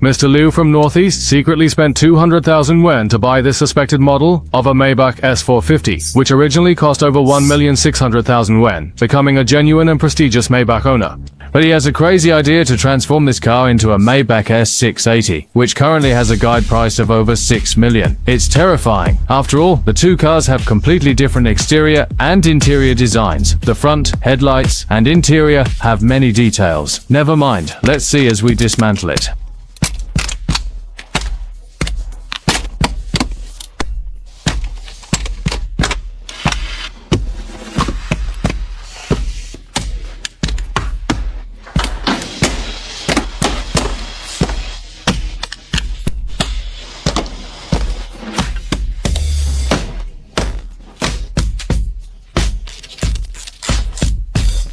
Mr. Liu from Northeast secretly spent 200,000 yuan to buy this suspected model of a Maybach S450, which originally cost over 1,600,000 yuan, becoming a genuine and prestigious Maybach owner. But he has a crazy idea to transform this car into a Maybach S680, which currently has a guide price of over 6 million. It's terrifying. After all, the two cars have completely different exterior and interior designs. The front, headlights, and interior have many details. Never mind, let's see as we dismantle it.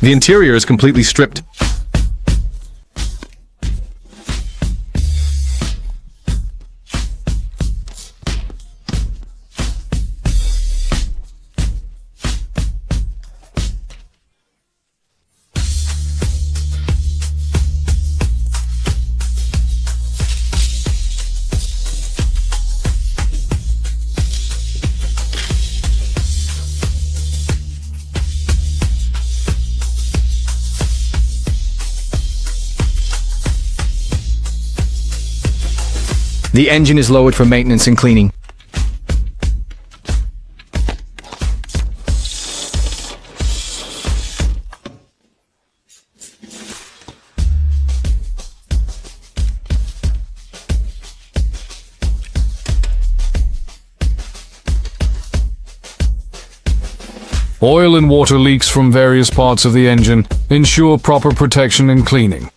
The interior is completely stripped. The engine is lowered for maintenance and cleaning. Oil and water leaks from various parts of the engine. Ensure proper protection and cleaning.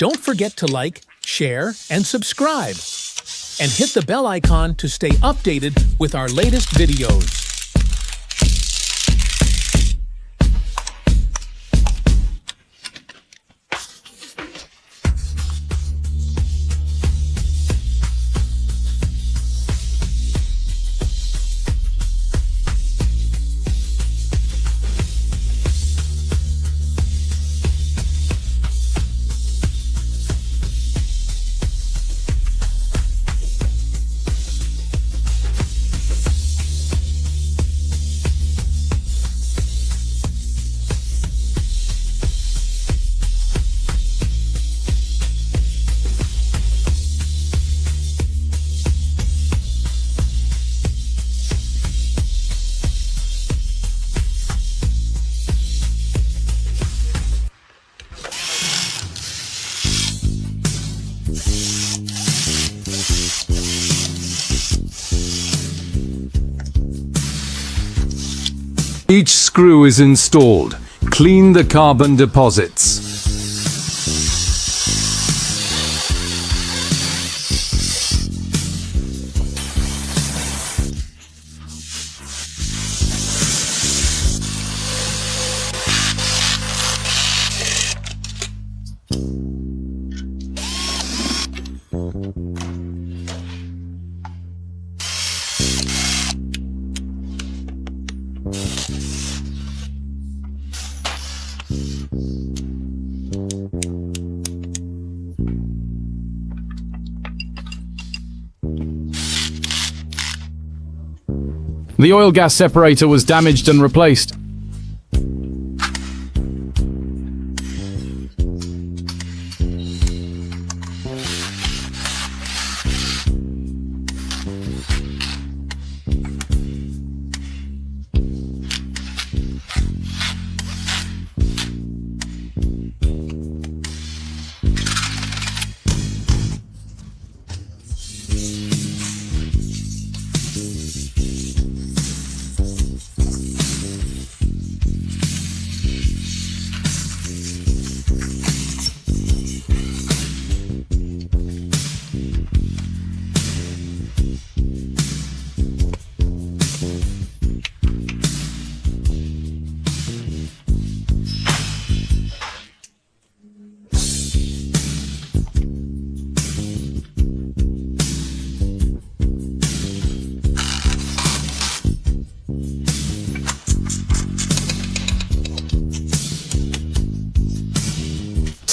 Don't forget to like, share, and subscribe. And hit the bell icon to stay updated with our latest videos. Each screw is installed. Clean the carbon deposits. The oil gas separator was damaged and replaced.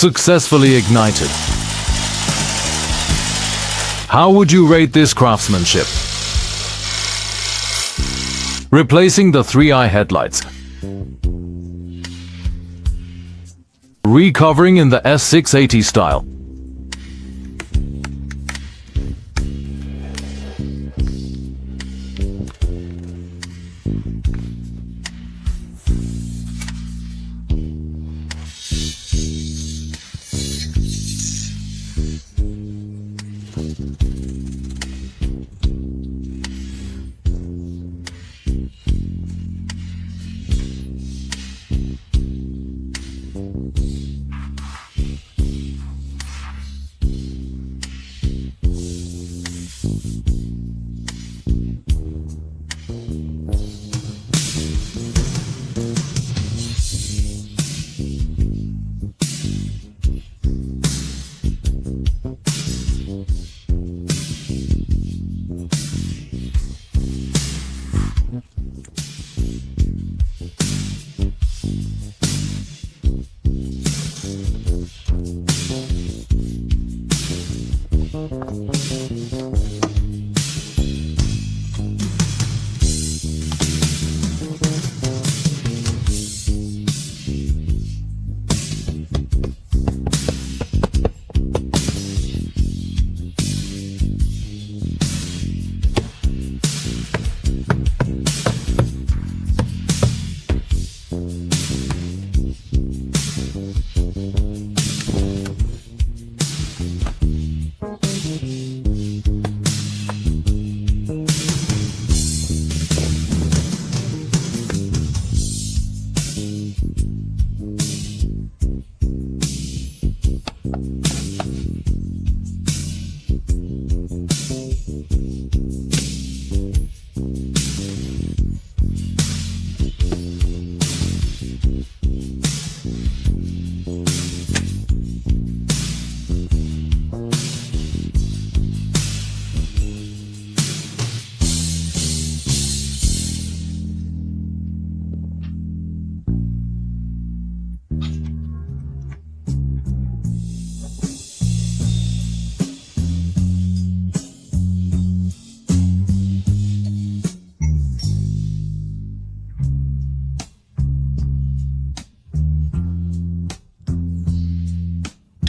Successfully ignited. How would you rate this craftsmanship? Replacing the 3-eye headlights. Recovering in the S680 style.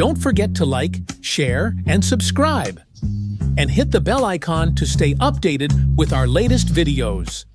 Don't forget to like, share, and subscribe. And hit the bell icon to stay updated with our latest videos.